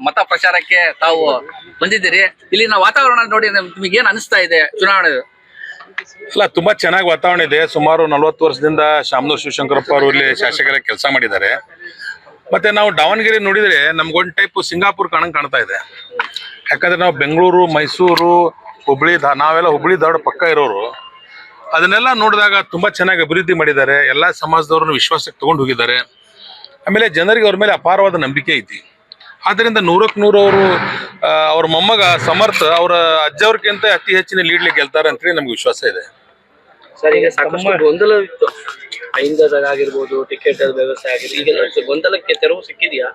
ಮತ ಪ್ರಚಾರಕ್ಕೆ ತಾವು ಬಂದಿದ್ದೀರಿ. ಇಲ್ಲಿನ ವಾತಾವರಣ ನೋಡಿ ನಿಮಗೆ ಏನ್ ಅನಿಸ್ತಾ ಇದೆ ಚುನಾವಣೆ? ಅಲ್ಲ, ತುಂಬಾ ಚೆನ್ನಾಗಿ ವಾತಾವರಣ ಇದೆ. ಸುಮಾರು 40 ವರ್ಷದಿಂದ ಶಾಮನೂರ್ ಶಿವಶಂಕರಪ್ಪ ಅವರು ಇಲ್ಲಿ ಶಾಸಕರ ಕೆಲಸ ಮಾಡಿದ್ದಾರೆ. ಮತ್ತೆ ನಾವು ದಾವಣಗೆರೆ ನೋಡಿದ್ರೆ ನಮ್ಗೊಂದು ಟೈಪ್ ಸಿಂಗಾಪುರ್ ಕಾಣ್ತಾ ಇದೆ. ಯಾಕಂದ್ರೆ ನಾವು ಬೆಂಗಳೂರು, ಮೈಸೂರು, ಹುಬ್ಳಿ, ನಾವೆಲ್ಲ ಹುಬ್ಳಿ ಧಾರವಾಡ ಪಕ್ಕ ಇರೋರು. ಅದನ್ನೆಲ್ಲ ನೋಡಿದಾಗ ತುಂಬಾ ಚೆನ್ನಾಗಿ ಅಭಿವೃದ್ಧಿ ಮಾಡಿದ್ದಾರೆ. ಎಲ್ಲಾ ಸಮಾಜದವ್ರನ್ನ ವಿಶ್ವಾಸಕ್ಕೆ ತಗೊಂಡು ಹೋಗಿದ್ದಾರೆ. ಆಮೇಲೆ ಜನರಿಗೆ ಅವ್ರ ಮೇಲೆ ಅಪಾರವಾದ ನಂಬಿಕೆ ಐತಿ. ಆದ್ದರಿಂದ 100ಕ್ಕೆ 100 ಅವರು ಅವ್ರ ಮೊಮ್ಮಗ ಸಮರ್ಥ ಅವರ ಅಜ್ಜವ್ರಿಗಿಂತ ಅತಿ ಹೆಚ್ಚಿನ ಲೀಡ್ಲಿ ಗೆಲ್ತಾರೆ ಅಂತೇಳಿ ನಮ್ಗೆ ವಿಶ್ವಾಸ ಇದೆ. ಸರ್, ಈಗ ಸಾಕಷ್ಟು ಗೊಂದಲ ಇತ್ತು, ಆಗಿರ್ಬೋದು, ಟಿಕೆಟ್ ವ್ಯವಸ್ಥೆ ಆಗಿರ್ಬೋದು, ಈಗೆಲ್ಲ ಗೊಂದಲಕ್ಕೆ ತೆರವು ಸಿಕ್ಕಿದೆಯಾ?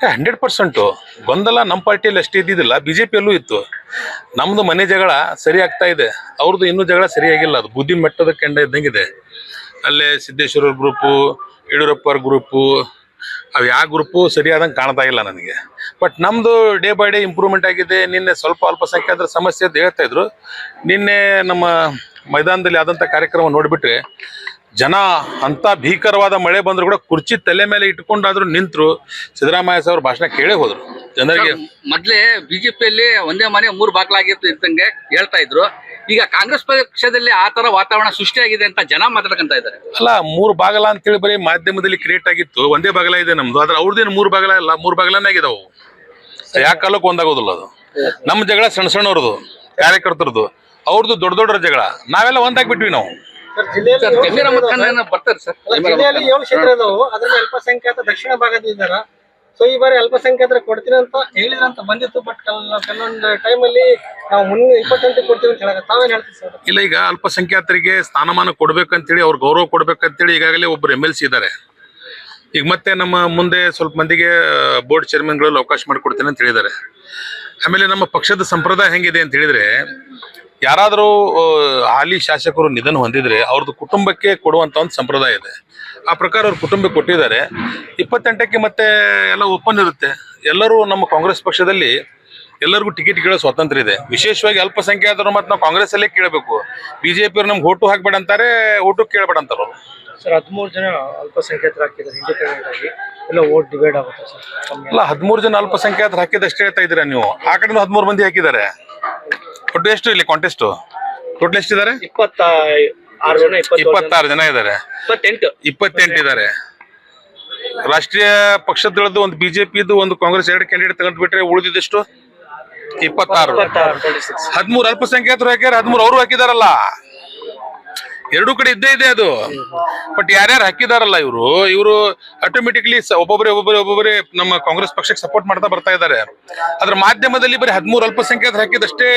100% ಗೊಂದಲ ನಮ್ಮ ಪಾರ್ಟಿಯಲ್ಲಿ ಅಷ್ಟೇ ಇದ್ದಿದ್ದಿಲ್ಲ, ಬಿಜೆಪಿಯಲ್ಲೂ ಇತ್ತು. ನಮ್ದು ಮನೆ ಜಗಳ ಸರಿ ಆಗ್ತಾ ಇದೆ, ಅವ್ರದ್ದು ಇನ್ನೂ ಜಗಳ ಸರಿಯಾಗಿಲ್ಲ. ಅದು ಬುದ್ಧಿ ಮೆಟ್ಟದ ಕೆಂಡ ಇದ್ದಂಗಿದೆ. ಅಲ್ಲೇ ಸಿದ್ದೇಶ್ವರ ಗ್ರೂಪು, ಯಡಿಯೂರಪ್ಪ ಗ್ರೂಪು, ಅವು ಯಾವ ಗ್ರೂಪು ಸರಿಯಾದಂಗೆ ಕಾಣ್ತಾ ಇಲ್ಲ ನನಗೆ. ಬಟ್ ನಮ್ಮದು ಡೇ ಬೈ ಡೇ ಇಂಪ್ರೂವ್ಮೆಂಟ್ ಆಗಿದೆ. ನಿನ್ನೆ ಸ್ವಲ್ಪ ಅಲ್ಪಸಂಖ್ಯಾತರ ಸಮಸ್ಯೆ ಅಂತ ಹೇಳ್ತಾ ಇದ್ರು. ನಿನ್ನೆ ನಮ್ಮ ಮೈದಾನದಲ್ಲಿ ಆದಂಥ ಕಾರ್ಯಕ್ರಮ ನೋಡಿಬಿಟ್ರೆ ಜನ ಅಂತ ಭೀಕರವಾದ ಮಳೆ ಬಂದ್ರು ಕೂಡ ಕುರ್ಚಿ ತಲೆ ಮೇಲೆ ಇಟ್ಕೊಂಡಾದ್ರು ನಿಂತರು. ಸಿದ್ದರಾಮಯ್ಯ ಸಾಹೇಬ್ರ ಭಾಷಣ ಕೇಳೇ ಹೋದ್ರು ಜನರಿಗೆ. ಮೊದ್ಲೇ ಬಿಜೆಪಿಯಲ್ಲಿ ಒಂದೇ ಮನೆ 3 ಬಾಗ್ಲಾಗಿತ್ತು ಇದ್ದಂಗೆ ಹೇಳ್ತಾ ಇದ್ರು. ಈಗ ಕಾಂಗ್ರೆಸ್ ಪಕ್ಷದಲ್ಲಿ ಆ ತರ ವಾತಾವರಣ ಸೃಷ್ಟಿಯಾಗಿದೆ ಅಂತ ಜನ ಮಾತಾಡ್ಕೊಂತ ಇದ್ದಾರೆ. ಅಲ್ಲ, 3 ಬಾಗಲ ಅಂತೇಳಿ ಬರೀ ಮಾಧ್ಯಮದಲ್ಲಿ ಕ್ರಿಯೇಟ್ ಆಗಿತ್ತು. ಒಂದೇ ಬಾಗಲ ಇದೆ ನಮ್ದು. ಆದ್ರೆ ಅವ್ರದ್ದೇನು 3 ಬಾಗಲ ಇಲ್ಲ, 3 ಬಾಗಲನೇ ಆಗಿದಾವು. ಯಾಕೆ ಕಾಲಕ್ಕೆ ಒಂದಾಗೋದಿಲ್ಲ ಅದು. ನಮ್ಮ ಜಗಳ ಸಣ್ಣ ಸಣ್ಣವ್ರದ್ದು, ಕಾರ್ಯಕರ್ತರದ್ದು. ಅವ್ರದ್ದು ದೊಡ್ಡ ದೊಡ್ಡ ಜಗಳ. ನಾವೆಲ್ಲ ಒಂದಾಗ್ಬಿಟ್ವಿ ನಾವು. ಬರ್ತಾರೆ ಸರ್. ಜಿಲ್ಲೆಯಲ್ಲಿ 7 ಕ್ಷೇತ್ರ ಇದಾವು. ಅದರಲ್ಲಿ ಅಲ್ಪಸಂಖ್ಯಾತ ದಕ್ಷಿಣ ಭಾಗದಿದ್ದಾರ. ಸೊ ಈ ಬಾರಿ ಅಲ್ಪಸಂಖ್ಯಾತರ ಕೊಡ್ತೀನಿ ಅಂತ ಹೇಳಿದ್ರಂತ ಬಂದಿತ್ತು. ಬಟ್ ಕೆಲವೊಂದು ಟೈಮಲ್ಲಿ ನಾವು ಮುನ್ನ 28 ಕೊಡ್ತೀವಿ ಅಂತ ಹೇಳಕ ತಾವೇನ್ ಹೇಳ್ತೀವಿ ಸರ್? ಇಲ್ಲ, ಈಗ ಅಲ್ಪಸಂಖ್ಯಾತರಿಗೆ ಸ್ಥಾನಮಾನ ಕೊಡ್ಬೇಕಂತೇಳಿ, ಅವ್ರ ಗೌರವ ಕೊಡ್ಬೇಕಂತೇಳಿ ಈಗಾಗಲೇ ಒಬ್ಬರು MLC ಇದ್ದಾರೆ. ಈಗ ಮತ್ತೆ ನಮ್ಮ ಮುಂದೆ ಸ್ವಲ್ಪ ಮಂದಿಗೆ ಬೋರ್ಡ್ ಚೇರ್ಮನ್ಗಳಲ್ಲಿ ಅವಕಾಶ ಮಾಡಿಕೊಡ್ತೇನೆ ಅಂತ ಹೇಳಿದ್ದಾರೆ. ಆಮೇಲೆ ನಮ್ಮ ಪಕ್ಷದ ಸಂಪ್ರದಾಯ ಹೆಂಗಿದೆ ಅಂತ ಹೇಳಿದ್ರೆ, ಯಾರಾದರೂ ಹಾಲಿ ಶಾಸಕರು ನಿಧನ ಹೊಂದಿದ್ರೆ ಅವ್ರದ್ದು ಕುಟುಂಬಕ್ಕೆ ಕೊಡುವಂತ ಒಂದು ಸಂಪ್ರದಾಯ ಇದೆ. ಆ ಪ್ರಕಾರ ಅವ್ರ ಕುಟುಂಬಕ್ಕೆ ಕೊಟ್ಟಿದ್ದಾರೆ. 28ಕ್ಕೆ ಮತ್ತೆ ಎಲ್ಲ ಓಪನ್ ಇರುತ್ತೆ. ಎಲ್ಲರೂ ನಮ್ಮ ಕಾಂಗ್ರೆಸ್ ಪಕ್ಷದಲ್ಲಿ ಎಲ್ಲರಿಗೂ ಟಿಕೆಟ್ ಕೇಳೋ ಸ್ವಾತಂತ್ರ್ಯ ಇದೆ. ವಿಶೇಷವಾಗಿ ಅಲ್ಪಸಂಖ್ಯಾತರು ಮತ್ತೆ ನಾವು ಕಾಂಗ್ರೆಸ್ ಅಲ್ಲೇ ಕೇಳಬೇಕು. ಬಿಜೆಪಿ ಅವ್ರು ನಮ್ಗೆ ಓಟು ಹಾಕ್ಬೇಡ ಅಂತಾರೆ, ಓಟು ಕೇಳಬೇಡ ಅಂತಾರ ಅವರು. ಸರ್, 13 ಜನ ಅಲ್ಪಸಂಖ್ಯಾತರು ಹಾಕಿದ್ದಾರೆ ಇಂಡಿಪೆಂಡೆಂಟ್ ಆಗಿ. ಎಲ್ಲ ವೋಟ್ ಡಿವೈಡ್ ಆಗುತ್ತೆ ಸರ್? ಅಲ್ಲ, 13 ಜನ ಅಲ್ಪಸಂಖ್ಯಾತರು ಹಾಕಿದಷ್ಟೇ ಹೇಳ್ತಾ ಇದ್ದೀರಾ ನೀವು. ಆ ಕಡೆ 13 ಮಂದಿ ಹಾಕಿದ್ದಾರೆ. ಒಟ್ಟು ಎಷ್ಟು ಇಲ್ಲಿ ಕಾಂಟೆಸ್ಟ್? ಟೋಟಲ್ ಎಷ್ಟಿದ್ದಾರೆ? 26 ಜನ ಇದ್ದಾರೆ. 28 ಇದ್ದಾರೆ. ರಾಷ್ಟ್ರೀಯ ಪಕ್ಷದಳದ್ದು ಒಂದು ಬಿಜೆಪಿದು ಒಂದು ಕಾಂಗ್ರೆಸ್ 2 ಕ್ಯಾಂಡಿಡೇಟ್ ತಗೊಂಡ್ ಬಿಟ್ರೆ ಉಳಿದಿದ್ದೆಷ್ಟು? 26. 13 ಅಲ್ಪಸಂಖ್ಯಾತರು ಹಾಕ್ಯಾರ, 13 ಅವರು ಹಾಕಿದಾರಲ್ಲ. ಎರಡೂ ಕಡೆ ಇದ್ದೇ ಇದೆ ಅದು. ಬಟ್ ಯಾರ್ಯಾರು ಹಾಕಿದಾರಲ್ಲ ಇವರು ಆಟೋಮೆಟಿಕ್ಲಿ ಒಬ್ಬೊಬ್ಬರೇ ನಮ್ಮ ಕಾಂಗ್ರೆಸ್ ಪಕ್ಷಕ್ಕೆ ಸಪೋರ್ಟ್ ಮಾಡ್ತಾ ಬರ್ತಾ ಇದ್ದಾರೆ. ಅದ್ರ ಮಾಧ್ಯಮದಲ್ಲಿ ಬರೀ 13 ಅಲ್ಪಸಂಖ್ಯಾತರು ಹಾಕಿದಷ್ಟೇ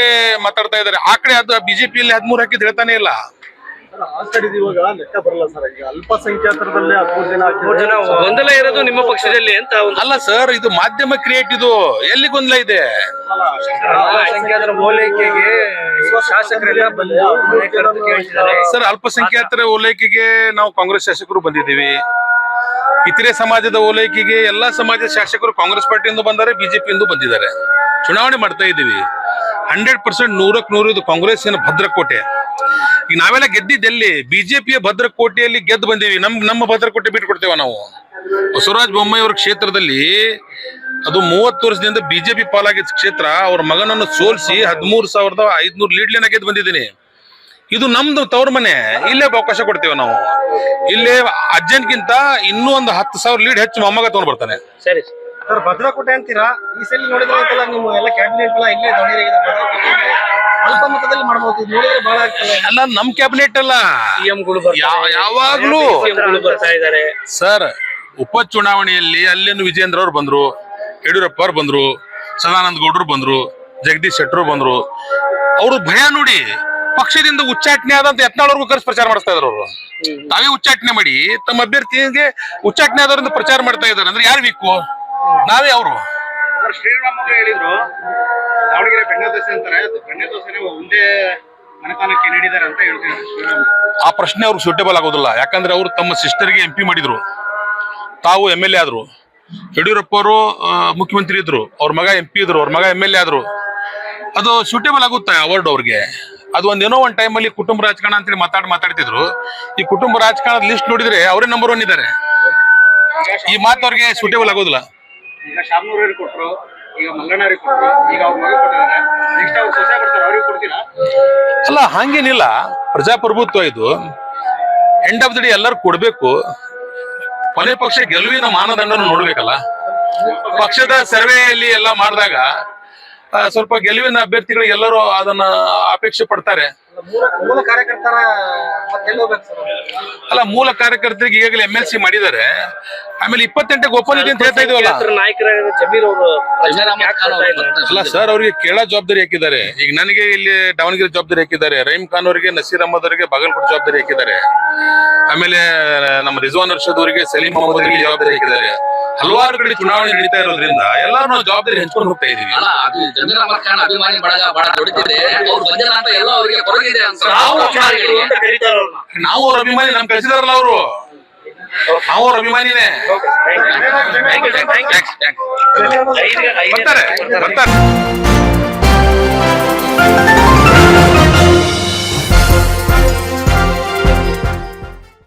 ಮಾತಾಡ್ತಾ ಇದ್ದಾರೆ. ಆ ಕಡೆ ಅದು ಬಿಜೆಪಿಯಲ್ಲಿ 13 ಹಾಕಿದ್ ಹೇಳ್ತಾನೆ ಇಲ್ಲ. ಆ ಕಡೆ ಇವಾಗ ಲೆಕ್ಕ ಬರಲ್ಲ ಸರ್. ಈಗ ಅಲ್ಪಸಂಖ್ಯಾತರದಲ್ಲಿ 13 ಜನ ಗೊಂದಲ ಇರೋದು ನಿಮ್ಮ ಪಕ್ಷದಲ್ಲಿ ಅಂತ? ಅಲ್ಲ ಸರ್, ಇದು ಮಾಧ್ಯಮ ಕ್ರಿಯೇಟ್. ಇದು ಎಲ್ಲಿ ಗೊಂದಲ ಇದೆ? ಅಲ್ಪಸಂಖ್ಯಾತರ ಓಲೈಕೆಗೆ ಶಾಸಕರೆಲ್ಲ ಬಂದು ಸರ್, ಅಲ್ಪಸಂಖ್ಯಾತರ ಓಲೈಕೆಗೆ ನಾವು ಕಾಂಗ್ರೆಸ್ ಶಾಸಕರು ಬಂದಿದ್ದೀವಿ. ಇತರೆ ಸಮಾಜದ ಓಲೈಕೆಗೆ ಎಲ್ಲಾ ಸಮಾಜದ ಶಾಸಕರು ಕಾಂಗ್ರೆಸ್ ಪಾರ್ಟಿಯಿಂದ ಬಂದಾರೆ, ಬಿಜೆಪಿಯಿಂದ ಬಂದಿದ್ದಾರೆ. ಚುನಾವಣೆ ಮಾಡ್ತಾ ಇದ್ದೀವಿ. 100% 100ಕ್ಕೆ 100 ಇದು ಕಾಂಗ್ರೆಸ್ಸಿನ ಭದ್ರಕೋಟೆ. ಈಗ ನಾವೆಲ್ಲ ಗೆದ್ದಿದ್ದೆಲ್ಲಿ? ಬಿಜೆಪಿಯ ಭದ್ರಕೋಟೆಯಲ್ಲಿ ಗೆದ್ದು ಬಂದೀವಿ. ನಮ್ಮ ಭದ್ರಕೋಟೆ ಬಿಟ್ಟು ಕೊಡ್ತೇವ ನಾವು? ಬಸವರಾಜ ಬೊಮ್ಮಾಯಿ ಅವ್ರ ಕ್ಷೇತ್ರದಲ್ಲಿ ಅದು 30 ವರ್ಷದಿಂದ ಬಿಜೆಪಿ ಪಾಲಾಗಿದ್ದ ಕ್ಷೇತ್ರ. ಅವ್ರ ಮಗನನ್ನು ಸೋಲಿಸಿ 13,500 ಲೀಡ್ಲಿನ ಗೆದ್ದು ಬಂದಿದ್ದೀನಿ. ಇದು ನಮ್ದು ತವ್ರ ಮನೆ. ಇಲ್ಲೇ ಅವಕಾಶ ಕೊಡ್ತೇವೆ ನಾವು. ಇಲ್ಲೇ ಅಜ್ಜನ್ಗಿಂತ ಇನ್ನೂ ಒಂದು 10,000 ಲೀಡ್ ಹೆಚ್ಚು ಮೊಮ್ಮಗ ತಗೊಂಡ್ ಬರ್ತಾನೆ. ಸರಿ ಸರ್, ಭದ್ರಕೋಟೆ ಅಂತೀರಾ? ಈ ಸಲ ನೋಡಿದ್ರೆ ನಿಮ್ಮ ಎಲ್ಲ ಕ್ಯಾಬಿನೆಟ್ ಎಲ್ಲ ಇಲ್ಲೇ ದಾವಣಗೆರೆ ಅಲ್ಪ ಮತದಲ್ಲಿ ಮಾಡಬಹುದು. ನೋಡಿದ್ರೆ ಬಹಳ ಆಗ್ತದೆ. ಅಲ್ಲ, ನಮ್ ಕ್ಯಾಬಿನೆಟ್ ಅಲ್ಲ, ಸಿಎಂಗಳು ಯಾವಾಗ್ಲೂ ಬರ್ತಾ ಇದ್ದಾರೆ ಸರ್. ಉಪಚುನಾವಣೆಯಲ್ಲಿ ಅಲ್ಲೇನು ವಿಜೇಂದ್ರ ಅವ್ರು ಬಂದ್ರು, ಯಡಿಯೂರಪ್ಪ ಅವ್ರು ಬಂದ್ರು, ಸದಾನಂದ ಗೌಡರು ಬಂದ್ರು, ಜಗದೀಶ್ ಶೆಟ್ಟರು ಬಂದ್ರು. ಅವ್ರು ಭಯ ನೋಡಿ ಪಕ್ಷದಿಂದ ಉಚ್ಚಾಟನೆ ಆದಂತ ಯತ್ನಾಳವ್ರಿಗೂ ಕರೆಸಿ ಪ್ರಚಾರ ಮಾಡಿಸ್ತಾ ಇದ್ರು. ಅವರು ತಾವೇ ಉಚ್ಚಾಟನೆ ಮಾಡಿ ತಮ್ಮ ಅಭ್ಯರ್ಥಿಗೆ ಉಚ್ಚಾಟನೆ ಆದವರಿಂದ ಪ್ರಚಾರ ಮಾಡ್ತಾ ಇದ್ದಾರೆ. ಅಂದ್ರೆ ಯಾರು ವೀಕು? ನಾವೇ. ಅವರು ಶ್ರೀರಾಮ್ ಅವರು ಹೇಳಿದ್ರು ದಾವಣಗೆರೆ ಬೆಣ್ಣೆ ದೋಸೆ ಅಂತಾರೆ, ಬೆಣ್ಣೆ ದೋಸೆನೇ ಒಂದೇ ಮನೆತನಕ್ಕೆ ನೀಡಿದ್ದಾರೆ ಅಂತ ಹೇಳ್ತಾರೆ ಶ್ರೀರಾಮ್. ಆ ಪ್ರಶ್ನೆ ಅವ್ರಿಗೆ ಸೂಟೇಬಲ್ ಆಗೋದಿಲ್ಲ. ಯಾಕಂದ್ರೆ ಅವರು ತಮ್ಮ ಸಿಸ್ಟರ್ಗೆ MP ಮಾಡಿದ್ರು, ತಾವು MLA ಆದ್ರು. ಯಡಿಯೂರಪ್ಪ ಅವರು ಮುಖ್ಯಮಂತ್ರಿ ಇದ್ರು, ಅವ್ರ ಮಗ MP ಇದ್ರು, ಅವ್ರ ಮಗ MLA ಆದ್ರು. ಅದು ಸೂಟೇಬಲ್ ಆಗುತ್ತೆ ಅವಾರ್ಡ್ ಅವ್ರಿಗೆ. ಅದು ಒಂದೇನೋ ಒಂದು ಟೈಮಲ್ಲಿ ಕುಟುಂಬ ರಾಜಕಾರಣ ಅಂತೇಳಿ ಮಾತಾಡ್ತಿದ್ರು. ಈ ಕುಟುಂಬ ರಾಜಕಾರಣದ ಲಿಸ್ಟ್ ನೋಡಿದ್ರೆ ಅವರೇ ನಂಬರ್ 1 ಇದ್ದಾರೆ. ಈ ಮಾತು ಅವ್ರಿಗೆ ಸೂಟೇಬಲ್ ಆಗೋದಿಲ್ಲ. ಈಗ ಶಾಮನೂರಲ್ಲಿ ಕೊಟ್ಟರು, ಈಗ ಮಲ್ಲಣ್ಣವ್ರಿಗೆ ಕೊಟ್ಟರು, ಈಗ ಅವ್ರ ಮಗ ಕೊಟ್ಟಿದ್ದಾರೆ, ನೆಕ್ಸ್ಟ್ ಅವ್ರು ಸೊಸೆ ಬರ್ತಾರೆ, ಅವ್ರಿಗೆ ಕೊಡ್ತೀರಾ? ಅಲ್ಲ ಹಂಗೇನಿಲ್ಲ, ಪ್ರಜಾಪ್ರಭುತ್ವ ಇದು. ಎಂಡ್ ಆಫ್ ದ ಡೇ ಎಲ್ಲರೂ ಕೊಡ್ಬೇಕು. ಕೊನೆ ಪಕ್ಷ ಗೆಲುವಿನ ಮಾನದಂಡನ ನೋಡ್ಬೇಕಲ್ಲ. ಪಕ್ಷದ ಸರ್ವೆಯಲ್ಲಿ ಎಲ್ಲ ಮಾಡಿದಾಗ ಸ್ವಲ್ಪ ಗೆಲುವಿನ ಅಭ್ಯರ್ಥಿಗಳಿಗೆ ಎಲ್ಲರೂ ಅದನ್ನ ಅಪೇಕ್ಷೆ ಪಡ್ತಾರೆ. ಮೂಲ ಕಾರ್ಯಕರ್ತರ ಮತ್ತೆಲ್ಲ ಹೋಗ್ಬೇಕು ಸರ್. ಅಲ್ಲ ಮೂಲ ಕಾರ್ಯಕರ್ತರಿಗೆ ಈಗಾಗಲೇ MLC ಮಾಡಿದ್ದಾರೆ. ಆಮೇಲೆ 28ಕ್ಕೆ ಓಪನ್ ಇದೆ ಅಂತ ಹೇಳ್ತಾ ಇದೀವಲ್ಲ. ನಾಯಕರಾದ ಜಮೀರ್ ಅವರು ಅಲ್ಲ ಸರ್, ಅವ್ರಿಗೆ ಕೇಳೋ ಜವಾಬ್ದಾರಿ ಹಾಕಿದ್ದಾರೆ. ಈಗ ನನಗೆ ಇಲ್ಲಿ ದಾವಣಗೆರೆ ಜವಾಬ್ದಾರಿ ಹಾಕಿದ್ದಾರೆ, ರಹೀಮ್ ಖಾನ್ ಅವರಿಗೆ, ನಸೀರ್ ಅಹಮದ್ ಅವರಿಗೆ ಬಾಗಲಕೋಟೆ ಜವಾಬ್ದಾರಿ ಹಾಕಿದ್ದಾರೆ. ಆಮೇಲೆ ನಮ್ಮ ರಿಜ್ವಾನ್ ಅರ್ಷದ್ ಅವರಿಗೆ, ಸಲೀಂ ಅಹಮದ್ ಅವರಿಗೆ ಜವಾಬ್ದಾರಿ ಹಾಕಿದ್ದಾರೆ. ಹಲವಾರು ಕಡೆ ಚುನಾವಣೆ ನಡೀತಾ ಇರೋದ್ರಿಂದ ಎಲ್ಲರೂ ನಾವು ಜವಾಬ್ದಾರಿ ಹಂಚ್ಕೊಂಡು ಹೋಗ್ತಾ ಇದೀವಿ. ಅಲ್ಲ ಅದು ಜಮೀರ್ ಅಹಮದ್ ಖಾನ್ ಅಭಿಮಾನಿ ಬಳಗ ಬಹಳ ದೊಡ್ಡದಿದೆ, ಅವ್ರು ಬಂದಿಲ್ಲ ಅಂತ ಎಲ್ಲ ಅವರಿಗೆ ಕೊರಗಿದೆ ಅಂತ ನಾವು ಅವ್ರ ಅಭಿಮಾನಿ, ನಮ್ ಕಳಿಸಿದಾರಲ್ಲ ಅವರು, ನಾವು ಅವ್ರ ಅಭಿಮಾನಿನೇ. ಬರ್ತಾರೆ ಬರ್ತಾರೆ.